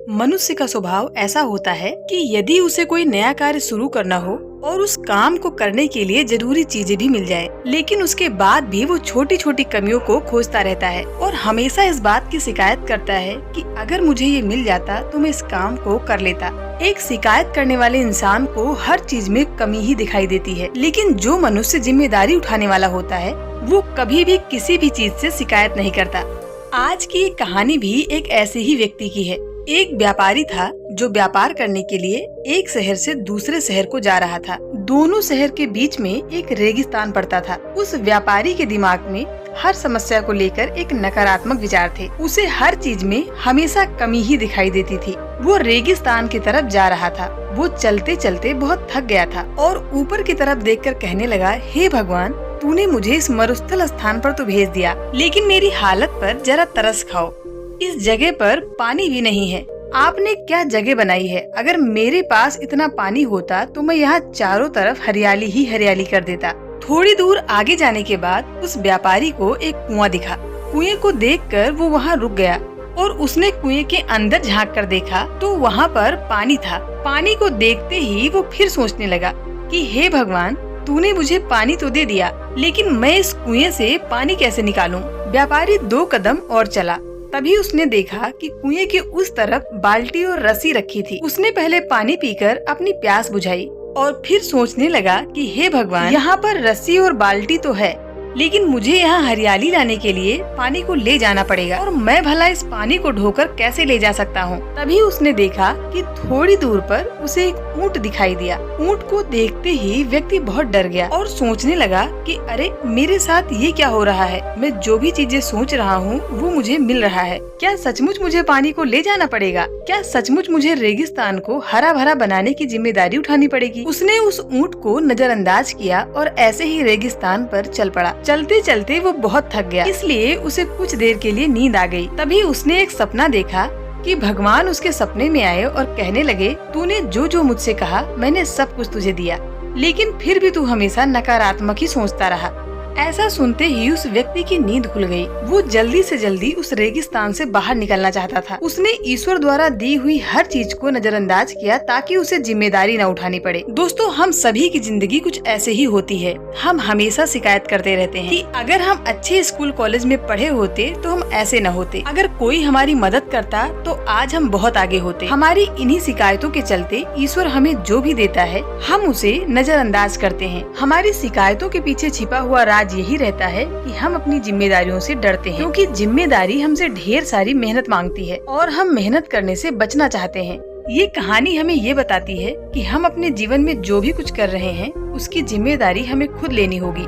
मनुष्य का स्वभाव ऐसा होता है कि यदि उसे कोई नया कार्य शुरू करना हो और उस काम को करने के लिए जरूरी चीजें भी मिल जाए, लेकिन उसके बाद भी वो छोटी छोटी कमियों को खोजता रहता है और हमेशा इस बात की शिकायत करता है कि अगर मुझे ये मिल जाता तो मैं इस काम को कर लेता। एक शिकायत करने वाले इंसान को हर चीज में कमी ही दिखाई देती है, लेकिन जो मनुष्य जिम्मेदारी उठाने वाला होता है वो कभी भी किसी भी चीज से शिकायत नहीं करता। आज की एक कहानी भी एक ऐसे ही व्यक्ति की है। एक व्यापारी था जो व्यापार करने के लिए एक शहर से दूसरे शहर को जा रहा था। दोनों शहर के बीच में एक रेगिस्तान पड़ता था। उस व्यापारी के दिमाग में हर समस्या को लेकर एक नकारात्मक विचार थे। उसे हर चीज में हमेशा कमी ही दिखाई देती थी। वो रेगिस्तान की तरफ जा रहा था। वो चलते चलते बहुत थक गया था और ऊपर की तरफ देखकर कहने लगा, हे भगवान, तूने मुझे इस मरुस्थल स्थान पर तो भेज दिया, लेकिन मेरी हालत पर जरा तरस खाओ। इस जगह पर पानी भी नहीं है। आपने क्या जगह बनाई है? अगर मेरे पास इतना पानी होता तो मैं यहाँ चारों तरफ हरियाली ही हरियाली कर देता। थोड़ी दूर आगे जाने के बाद उस व्यापारी को एक कुआं दिखा। कुएं को देखकर वो वहाँ रुक गया और उसने कुएं के अंदर झांक कर देखा तो वहाँ पर पानी था। पानी को देखते ही वो फिर सोचने लगा कि हे भगवान, तूने मुझे पानी तो दे दिया, लेकिन मैं इस कुएं से पानी कैसे निकालूं? व्यापारी 2 कदम और चला। तभी उसने देखा कि कुएं के उस तरफ बाल्टी और रस्सी रखी थी। उसने पहले पानी पीकर अपनी प्यास बुझाई और फिर सोचने लगा कि हे भगवान, यहाँ पर रस्सी और बाल्टी तो है, लेकिन मुझे यहाँ हरियाली लाने के लिए पानी को ले जाना पड़ेगा और मैं भला इस पानी को ढोकर कैसे ले जा सकता हूँ। तभी उसने देखा कि थोड़ी दूर पर उसे एक ऊंट दिखाई दिया। ऊंट को देखते ही व्यक्ति बहुत डर गया और सोचने लगा कि अरे, मेरे साथ ये क्या हो रहा है? मैं जो भी चीजें सोच रहा हूँ वो मुझे मिल रहा है। क्या सचमुच मुझे पानी को ले जाना पड़ेगा? क्या सचमुच मुझे रेगिस्तान को हरा भरा बनाने की जिम्मेदारी उठानी पड़ेगी? उसने उस ऊंट को नजरअंदाज किया और ऐसे ही रेगिस्तान पर चल पड़ा। चलते चलते वो बहुत थक गया, इसलिए उसे कुछ देर के लिए नींद आ गई। तभी उसने एक सपना देखा कि भगवान उसके सपने में आए और कहने लगे, तूने जो जो मुझसे कहा मैंने सब कुछ तुझे दिया, लेकिन फिर भी तू हमेशा नकारात्मक ही सोचता रहा। ऐसा सुनते ही उस व्यक्ति की नींद खुल गई। वो जल्दी से जल्दी उस रेगिस्तान से बाहर निकलना चाहता था। उसने ईश्वर द्वारा दी हुई हर चीज को नजरअंदाज किया ताकि उसे जिम्मेदारी न उठानी पड़े। दोस्तों, हम सभी की जिंदगी कुछ ऐसे ही होती है। हम हमेशा शिकायत करते रहते हैं कि अगर हम अच्छे स्कूल कॉलेज में पढ़े होते तो हम ऐसे न होते। अगर कोई हमारी मदद करता तो आज हम बहुत आगे होते। हमारी इन्हीं शिकायतों के चलते ईश्वर हमें जो भी देता है हम उसे नजरअंदाज करते हैं। हमारी शिकायतों के पीछे छिपा हुआ राज यही रहता है कि हम अपनी जिम्मेदारियों से डरते हैं, क्योंकि जिम्मेदारी हमसे ढेर सारी मेहनत मांगती है और हम मेहनत करने से बचना चाहते हैं। ये कहानी हमें ये बताती है कि हम अपने जीवन में जो भी कुछ कर रहे हैं उसकी जिम्मेदारी हमें खुद लेनी होगी।